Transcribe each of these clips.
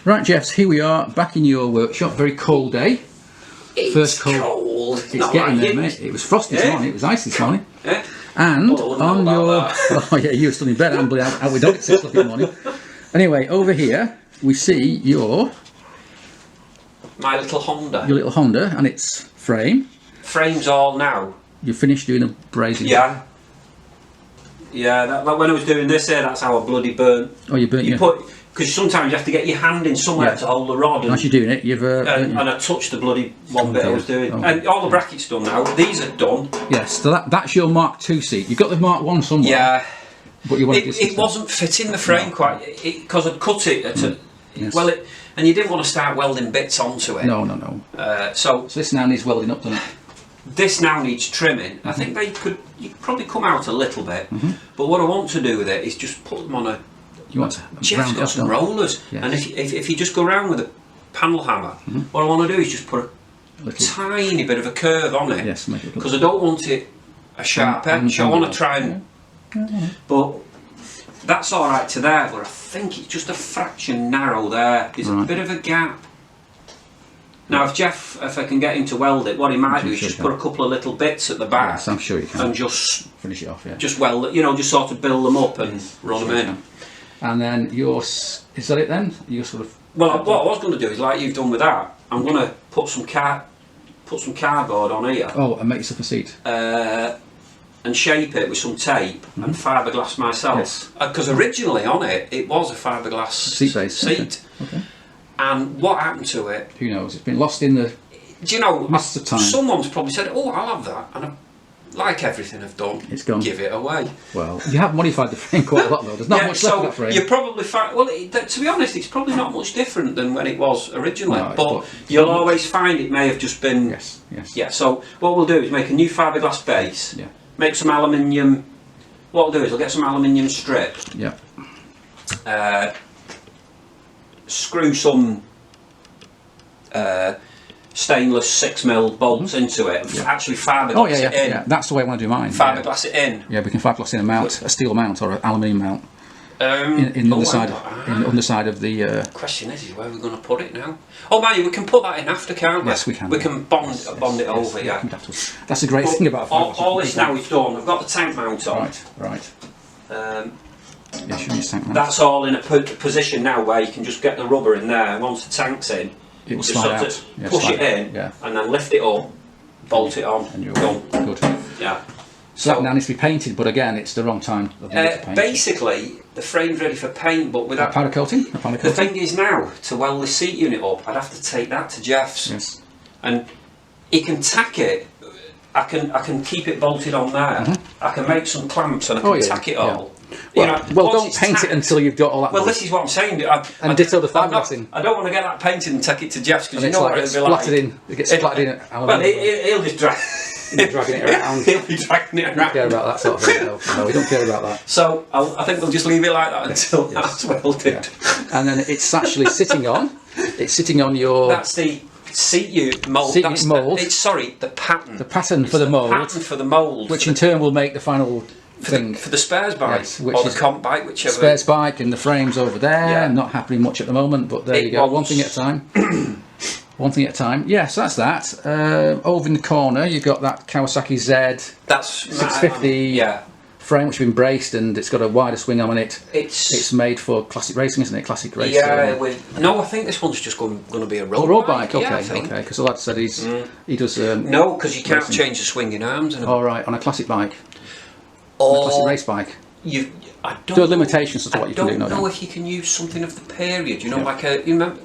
Right, Jeffs, here we are back in your workshop. Very cold day. It's cold. It's getting there, mate. It was frosty this morning. It was icy this morning. Yeah. And Oh, on your... Oh yeah, you were still in bed. I'm out with dog at 6 o'clock in the morning. Anyway, over here we see my little Honda. Your little Honda and its frame. Frame's all now. You finished doing a brazing. Yeah. Yeah, when I was doing this here, that's how I bloody burnt. Oh, you burnt your... Because sometimes you have to get your hand in somewhere to hold the rod. And, as you're doing it, you've... and I touched the bloody one bit I was doing. Oh. And all the brackets done now. These are done. Yes, so that's your Mark II seat. You've got the Mark 1 somewhere. Yeah. But you wanted it wasn't fitting the frame quite, because I'd cut it at yes. well, and you didn't want to start welding bits onto it. No. So this now needs welding up, doesn't it? This now needs trimming. I think you could probably come out a little bit, but what I want to do with it is just put them on a... You want to Jeff's got some rollers, yes. And if you just go around with a panel hammer, what I want to do is just put a tiny bit of a curve on it. Yes, because I don't want it a sharp edge. I want to try and... But that's all right to there, but I think it's just a fraction narrow there. There's a bit of a gap. Now, if I can get him to weld it, what he might do is just put a couple of little bits at the back. Yes, I'm sure you can. And just finish it off, yeah. Just weld it, just sort of build them up and run them in. And then is that it then? You sort of... Well, what I was going to do is, like you've done with that, I'm going to put some cardboard on here. Oh, and make yourself a seat. And shape it with some tape and fiberglass myself. Yes. Because originally on it was a fiberglass seat. Okay. And what happened to it? Who knows? It's been lost in the... Do you know? Mists of time. Someone's probably said, "Oh, I'll have that," and like everything I've done, it's gone. Give it away. Well, you have modified the frame quite a lot though. There's not much left of that frame. You probably find, well, to be honest, it's probably not much different than when it was originally. No, but you'll always find it may have just been. Yes. Yeah. So what we'll do is make a new fiberglass base. Yeah. Make some aluminium. What I'll do is I'll get some aluminium strip. Yeah. Screw some stainless 6mm bolts into it and actually fiberglass it in. Yeah, that's the way I want to do mine. Fiberglass it in. Yeah, we can fiberglass in a steel mount or an aluminium mount. In the underside of the... Question is where we're going to put it now? Oh man, we can put that in after, can't we? Yes, we can. We can bond it over, yeah. That's a great thing about fiberglass. All this now is done. I've got the tank mount on. Right. That's all in a position now where you can just get the rubber in there. Once the tank's in, it will slide out. Push it in, and then lift it up, bolt it on, and you're done. Good. Yeah. So that now needs to be painted, but again, it's the wrong time of the year to paint. Basically, the frame's ready for paint, but without powder coating. The thing is now, to weld the seat unit up, I'd have to take that to Jeff's. Yes. And he can tack it. I can keep it bolted on there. I can make some clamps and I can tack it all. Yeah. Well, don't paint it until you've got all that. Well, this is what I'm saying. And ditto the fiberglass in. I don't want to get that painted and take it to Jeff's because you know what it'll be like. It gets splattered in. Well, he'll just drag. Dragging it around. He'll be dragging it around. We don't care about that sort of thing. No, we don't care about that. So I think we'll just leave it like that until that's welded. Yeah. And then it's actually sitting on. It's sitting on your. That's the seat mould. The pattern. The pattern for the mould. The pattern for the mould. Which in turn will make the final thing. For the spares bike. Yes, or the comp bike, whichever. Spares bike and the frame's over there. Yeah. Not happening much at the moment, but there you go. One thing at a time. One thing at a time. Yeah, so that's that. Over in the corner, you've got that Kawasaki Z. That's 650 frame, which has been braced, and it's got a wider swing arm on it. It's made for classic racing, isn't it? Classic racing. Yeah. No, I think this one's just going to be a road bike. Okay. Because the lad said he does. No, because you can't change the swinging arms. All right, on a classic bike. On a classic race bike. There are limitations to what you can do. I don't know if you can use something of the period. You know, like you remember.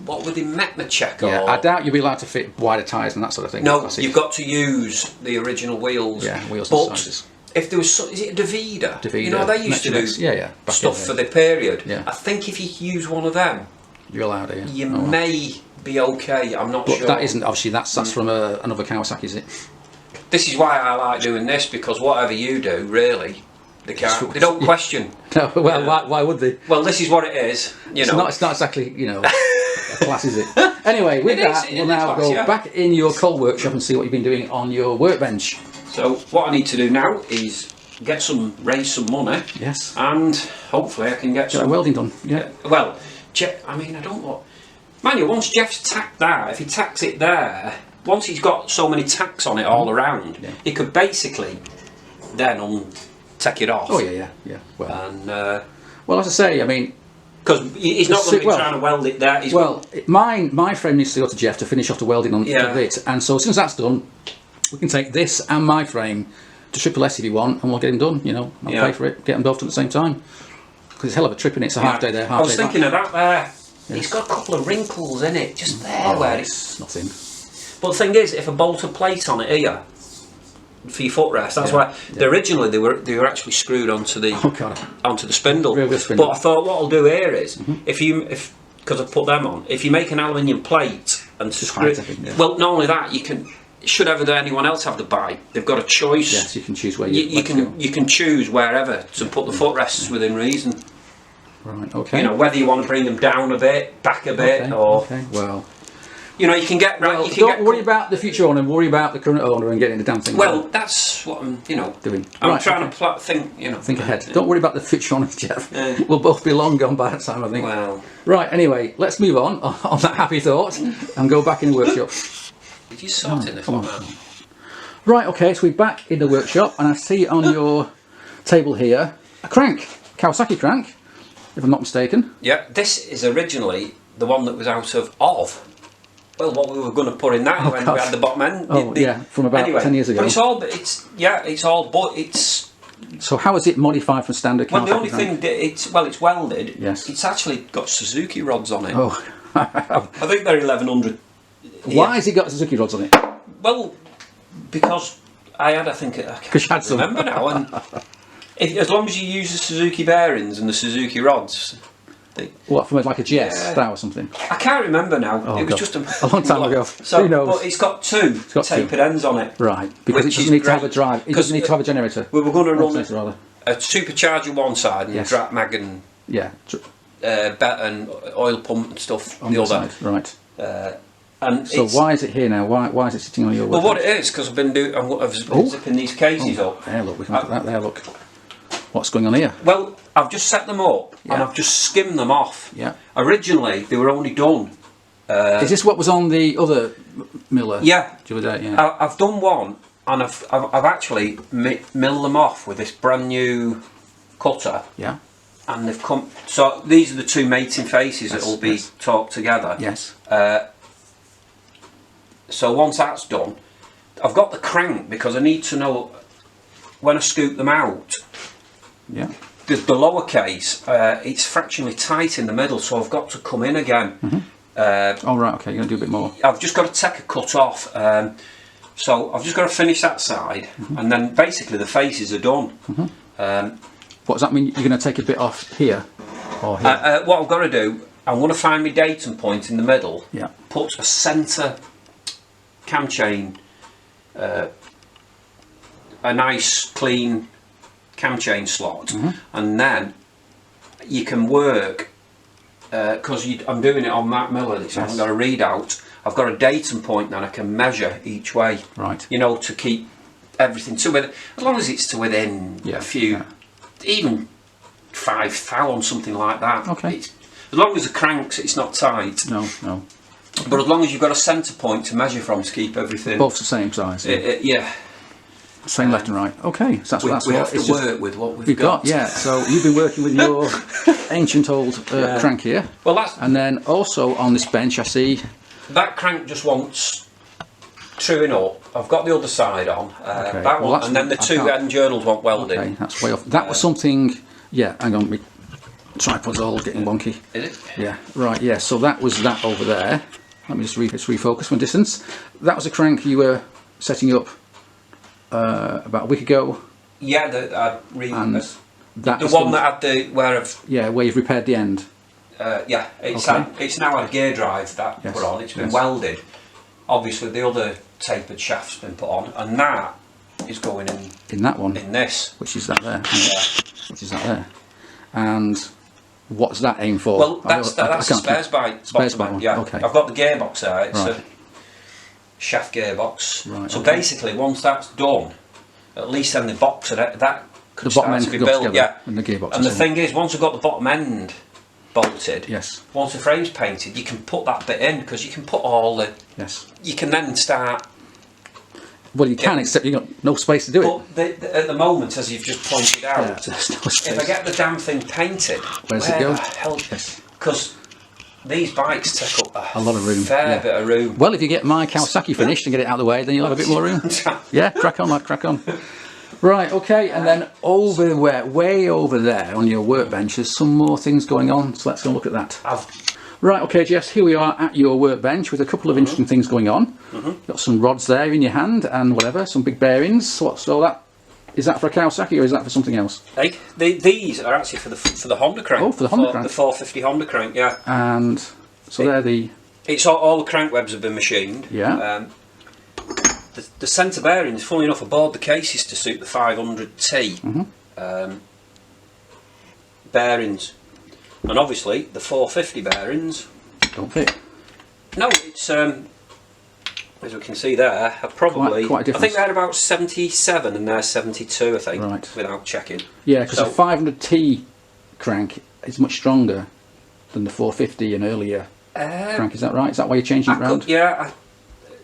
What were the Metna check? Yeah, I doubt you'll be allowed to fit wider tyres and that sort of thing. No, you've got to use the original wheels. Yeah, wheels and sizes. If there was, is it a Davida? You know, they used to do stuff for the period. Yeah. I think if you use one of them, you're allowed to. You may be okay. I'm not sure. But that isn't obviously. That's from another Kawasaki, is it? This is why I like doing this, because whatever you do, really. They don't question. No, well, why would they? Well, this is what it is. It's not exactly, a class, is it? Anyway, with that, we'll now go back in your coal workshop and see what you've been doing on your workbench. So what I need to do now is raise some money. Yes. And hopefully I can get some welding done. Yeah. Well, I mean, I don't know. Mind you, once Jeff's tacked that, if he tacks it there, once he's got so many tacks on it all around, he could basically then take it off. Oh yeah. Well, and well, as I say, I mean, because he's not going to be trying to weld it there. My frame needs to go to Jeff to finish off the welding on it, and so as soon as that's done, we can take this and my frame to Triple S if you want, and we'll get them done. You know, I'll pay for it, get them both done at the same time. Because it's a hell of a trip, and it's a half day there, half day back. I was thinking of that there. Yes. It's got a couple of wrinkles in it, just there where it's nothing. But the thing is, if I bolt a plate on it here for your footrest, that's why originally they were actually screwed onto the spindle. But I thought what I'll do here is because I put them on, if you make an aluminium plate and screw, well, not only that, you can. Should ever anyone else have the buy, they've got a choice. Yes, you can choose where you can choose wherever to put the footrests within reason. Right. Okay. You know, whether you want to bring them down a bit, back a bit, or well, you know, you can get right. Well, don't worry about the future owner. Worry about the current owner and getting the damn thing. Well, that's what I'm, doing. I'm trying to think ahead. Don't worry about the future owner, Jeff. We'll both be long gone by that time, I think. Well, right. Anyway, let's move on that happy thought and go back in the workshop. Did you sort in this? Right. Okay. So we're back in the workshop, and I see on your table here a crank, Kawasaki crank, if I'm not mistaken. Yeah. This is originally the one that was out of. Well, what we were going to put in that when we had the bottom end. From about 10 years ago. But it's all. So how is it modified from standard Kawasaki? Well, the only thing it's welded. Yes. It's actually got Suzuki rods on it. Oh. I think they're 1100. Why has it got Suzuki rods on it? Well, because I can't remember now. And as long as you use the Suzuki bearings and the Suzuki rods. From like a GS style or something? I can't remember now. It was just a long time ago. So, who knows? But it's got two tapered ends on it. Right, because it doesn't need to have a drive. It doesn't need to have a generator. We were going to run a supercharger one side and a drag mag and and oil pump and stuff on the other. Side. Right. And so why is it here now? Why is it sitting on your? Well, what it is because I've been zipping these cases up. There, look, we can look at that. There, look. What's going on here? Well, I've just set them up and I've just skimmed them off. Yeah. Originally, they were only done. Is this what was on the other Miller? Yeah. The other day, yeah. I've done one and I've actually milled them off with this brand new cutter. Yeah. And they've come. So these are the two mating faces that will be torqued together. Yes. So once that's done, I've got the crank because I need to know when I scoop them out. Yeah. The lower case, it's fractionally tight in the middle, so I've got to come in again. Oh right, okay, you're going to do a bit more. I've just got to take a cut off. So I've just got to finish that side, and then basically the faces are done. What does that mean? You're going to take a bit off here? Or here? What I've got to do, I'm going to find my datum point in the middle, put a centre cam chain, a nice clean cam chain slot, and then you can work because I'm doing it on that Miller. I haven't got a readout. I've got a datum point, then I can measure each way. Right. You know, to keep everything to within, as long as it's to within a few, even 5 thou, something like that. Okay. As long as the cranks, it's not tight. No. Okay. But as long as you've got a centre point to measure from to keep everything. Both the same size. Yeah. Same left and right. Okay, so that's we have to work with what we've got. Yeah, so you've been working with your ancient old crank here. Well, and then also on this bench I see that crank just wants truing up. I've got the other side on. That one, and then the two end journals want welding. Okay, that's way off. That was something. Yeah, hang on, my tripod's all getting wonky. Is it? Yeah, right. Yeah, so that was that over there. Let me just refocus from distance. That was a crank you were setting up about a week ago. Yeah, the one that had where you've repaired the end. It's now a gear drive that put on. It's been welded. Obviously, the other tapered shaft's been put on, and that is going in that one. In this, which is that there. Yeah. Which is that there. And what's that aim for? Well, that's the spares bike. Yeah. Okay. I've got the gearbox there. It's a shaft gearbox. Right. So basically, once that's done, at least then the box that could start to be built. Yeah. And the gearbox. And the thing is, once I've got the bottom end bolted. Yes. Once the frame's painted, you can put that bit in, because you can put all the... Yes. You can then start... Well, you can, except you've got no space to do it. But at the moment, as you've just pointed out, there's no space. if I get the damn thing painted, Where's it go? Because these bikes take up a lot of room. Fair bit of room. Well, if you get my Kawasaki finished and get it out of the way, then you'll have a bit more room. Yeah, crack on, lad, crack on. Right, okay, and then over way over there on your workbench, there's some more things going on, so let's go and look at that. Right, okay, Jess, here we are at your workbench with a couple of interesting things going on. Got some rods there in your hand and whatever, some big bearings. What's all that? Is that for a Kawasaki or is that for something else? These are actually for the Honda crank. Oh, for the Honda crank. The 450 Honda crank, yeah. And so they're the... It's all the crank webs have been machined. Yeah. The centre bearings, funnily enough, aboard the cases to suit the 500T bearings. And obviously the 450 bearings don't fit. No, it's as we can see there, are probably quite I think they're about 77 and they're 72, I think, without checking. Yeah, because the 500T crank is much stronger than the 450 and earlier crank. Is that right? Is that why you're changing it round? Yeah.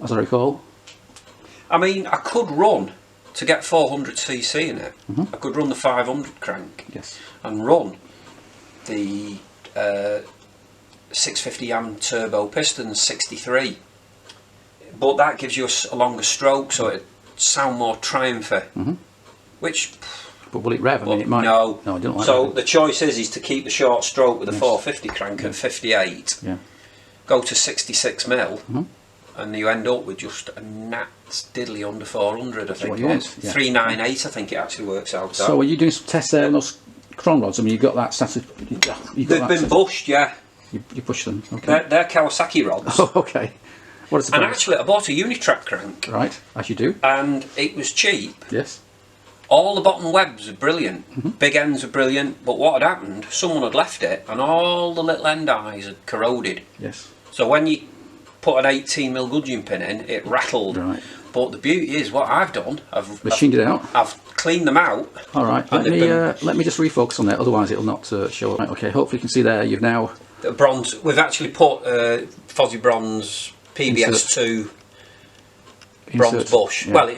As I recall. I mean, I could run to get 400cc in it. I could run the 500 crank. Yes. And run the 650 am turbo piston 63, but that gives you a longer stroke, so it sound more triumphy. Which, but will it rev? I mean, it might. No, I don't like. So the choice is to keep the short stroke with the 450 crank at 58. Yeah. Go to 66 mil, and you end up with just a gnat's diddly under 400. I think it is 398. I think it actually works out. So are you doing some tests there on those cron rods? I mean, you've got that status. They've been bushed, yeah. You push them. Okay. They're Kawasaki rods. Oh, okay. What is the price? And actually, I bought a Unitrack crank. Right, as you do. And it was cheap. Yes. All the bottom webs are brilliant. Big ends are brilliant. But what had happened? Someone had left it, and all the little end eyes had corroded. Yes. So when you put an 18mm gudgeon pin in, it rattled. Right. But the beauty is, what I've done, I've machined it out. I've cleaned them out. All right. Let me just refocus on that. Otherwise, it'll not show up. Right, okay. Hopefully, you can see there. You've now bronze. We've actually put Fozzy Bronze PBS2 bronze bush. Yeah. Well,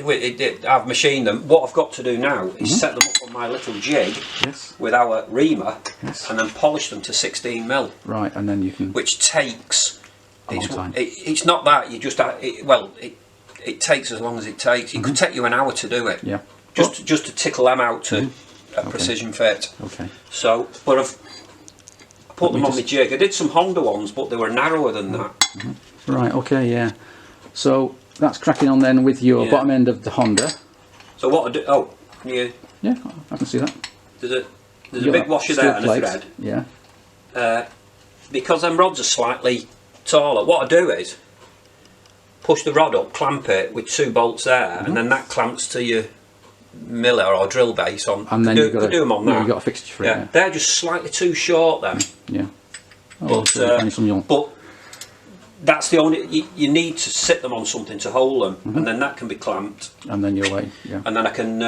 I've machined them. What I've got to do now is set them up on my little jig with our reamer, and then polish them to 16mm. Right, and then you can. Which takes a long time. It's not that you just it takes as long as it takes. It could take you an hour to do it. Yeah. Just to tickle them out to a precision fit. Okay. So, but I've put them on my jig. I did some Honda ones, but they were narrower than that. Right. Okay. Yeah. So that's cracking on then with your bottom end of the Honda. So what I do? Oh, yeah. Yeah, I can see that. There's a big washer there and a thread. Yeah. Because them rods are slightly taller, what I do is push the rod up, clamp it with 2 bolts there, and then that clamps to your miller or drill base on. And then you do them on that. You've got a fixture for it. Yeah, they're just slightly too short then. Yeah. But that's the only. You need to sit them on something to hold them, and then that can be clamped. And then you're away. Yeah. And then I can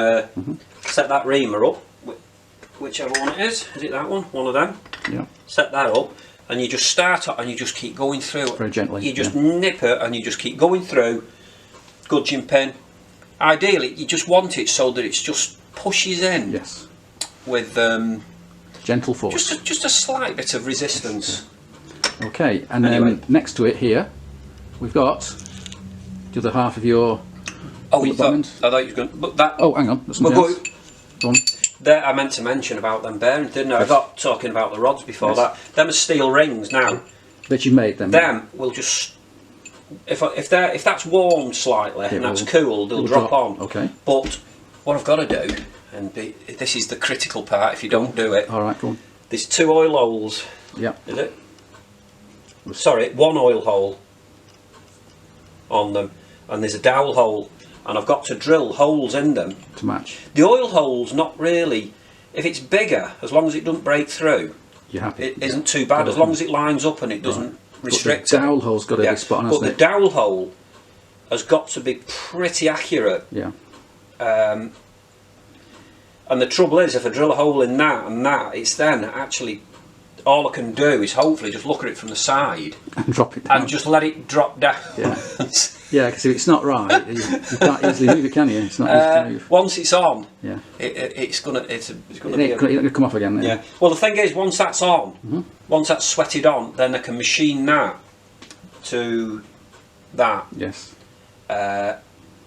set that reamer up, whichever one it is. Is it that one? One of them. Yeah. Set that up. And you just start it and you just keep going through. Very gently. You just nip it and you just keep going through. Gudgeon pin. Ideally, you just want it so that it just pushes in. Yes. With gentle force. Just a slight bit of resistance. Okay, and then next to it here, we've got the other half of your. Oh, I thought you were going. But that. Oh, hang on. Go on. There, I meant to mention about them bearings, didn't I? I got talking about the rods before that. Them are steel rings now. That you made them. Them will just if that's warmed slightly and that's cool, they'll drop on. Okay. But what I've got to do, and this is the critical part, if you don't do it. All right, go on. There's 2 oil holes. Yeah. Is it? Sorry, 1 oil hole on them, and there's a dowel hole. And I've got to drill holes in them to match. The oil hole's not really, if it's bigger, as long as it doesn't break through, you're happy. It isn't too bad, as long as it lines up and it doesn't restrict. But the dowel hole's got to be spot on, but the dowel hole has got to be pretty accurate. Yeah. And the trouble is, if I drill a hole in that and that, it's then actually all I can do is hopefully just look at it from the side and drop it down. and just let it drop down. Yeah, yeah, because if it's not right, you can't easily move it, can you? It's not easy to move. Once it's on, yeah, it's gonna be. It's gonna come off again. Then. Yeah. Well, the thing is, once that's on, once that's sweated on, then I can machine that to that. Yes.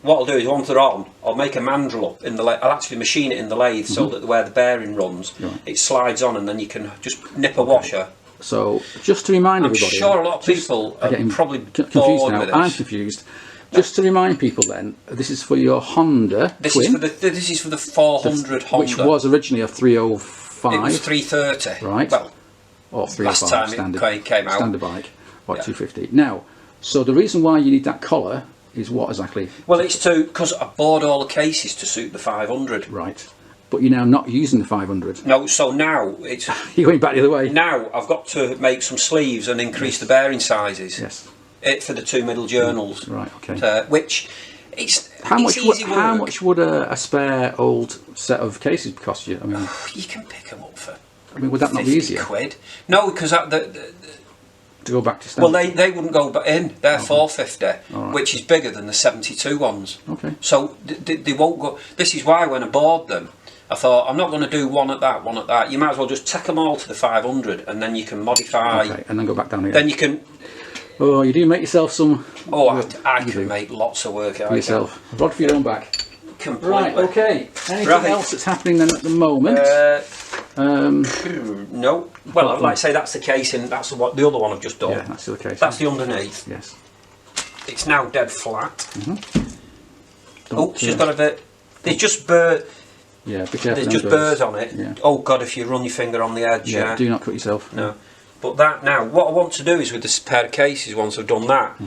What I'll do is once they're on, I'll make a mandrel up in the lathe. I'll actually machine it in the lathe so that where the bearing runs, it slides on, and then you can just nip a washer. So, just to remind everybody, I'm sure a lot of people are probably confused now. with this. I'm confused. Just to remind people, then, this is for your Honda This Twin. This is for the 400 Honda, which was originally a 305. It was 330, right? Well, or 305 last time standard, it came out. Standard bike, or 250. Now, so the reason why you need that collar is what exactly? Well, it's because I bought all the cases to suit the 500. Right. But you're now not using the 500. No, so now it's... You're going back the other way. Now I've got to make some sleeves and increase the bearing sizes. Yes. For the 2 middle journals. Right, okay. Which, how much would a spare old set of cases cost you? I mean... You can pick them up for... I mean, would that not be easier? £50. No, because to go back to standard? Well, they wouldn't go in. They're 450, which is bigger than the 72 ones. Okay. So they won't go. This is why when I bought them, I thought I'm not going to do one at that, one at that. You might as well just take them all to the 500, and then you can modify. Okay, and then go back down again. Then you can. Oh, you do make yourself some. Oh, I can make lots of work for yourself. Rod for your own back. Completely. Right. Okay. Anything else that's happening then at the moment? No. Well, like I say, that's the casing. That's the other one I've just done. Yeah, that's the case. That's the underneath. Yes. It's now dead flat. Oh, she's got a bit. There's just burrs. Yeah, be careful. There's just burrs on it. Yeah. Oh God, if you run your finger on the edge. Yeah. Do not cut yourself. No. But that now, what I want to do is with this pair of cases, once I've done that,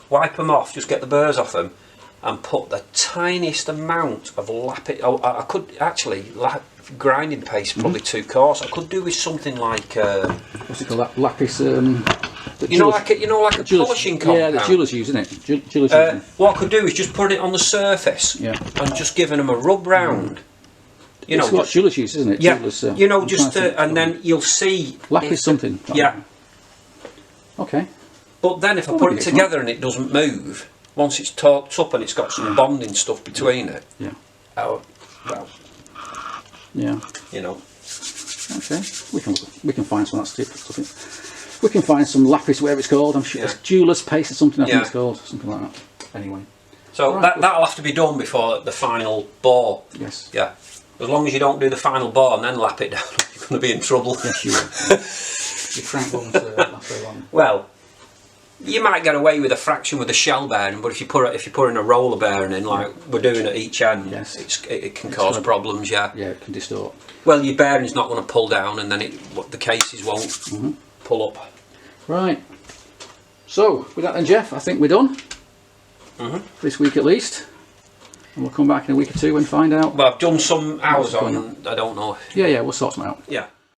wipe them off, just get the burrs off them, and put the tiniest amount of lapis. Oh, I could actually grinding paste probably too coarse. I could do with something like what's it called? Lapis. You know, like a polishing compound. Yeah, the jewellers use, isn't it? Jewellers what I could do is just put it on the surface. Yeah. And just giving them a rub round. You know what jewellers use, isn't it? Yeah. Jewellers, you know, just and then you'll see lapis something. Yeah. Okay. But then if I put it together and it doesn't move, once it's torqued up and it's got some bonding stuff between it. Yeah. Oh, well. Yeah. You know. Okay. We can find some of that stuff. We can find some lapis, whatever it's called. I'm sure it's jeweller's paste or something. I think it's called something like that. Anyway. So that'll have to be done before the final bore. Yes. Yeah. As long as you don't do the final bore and then lap it down, you're going to be in trouble. Yes, you will. Your crank won't last very long. Well, you might get away with a fraction with a shell bearing, but if you put in a roller bearing in, like we're doing at each end, it can cause problems. Yeah. Yeah, it can distort. Well, your bearing's not going to pull down, and then the cases won't pull up. Right. So with that then, Jeff, I think we're done for this week at least. And we'll come back in a week or two and find out. Well, I've done some hours on, I don't know. Yeah, we'll sort them out. Yeah.